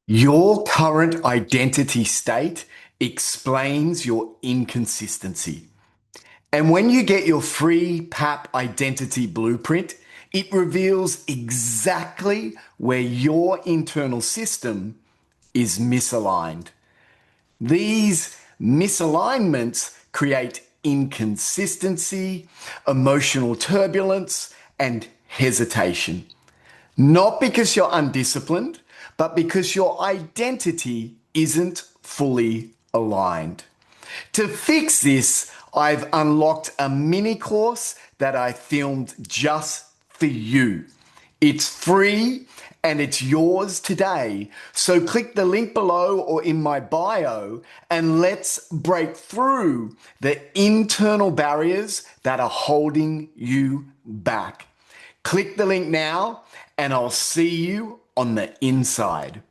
Your current identity state explains your inconsistency. And when you get your free PAP identity blueprint, it reveals exactly where your internal system is misaligned. These misalignments create inconsistency, emotional turbulence, and hesitation. Not because you're undisciplined, but because your identity isn't fully aligned. To fix this, I've unlocked a mini course that I filmed just for you. It's free and it's yours today. So click the link below or in my bio and let's break through the internal barriers that are holding you back. Click the link now and I'll see you on the inside.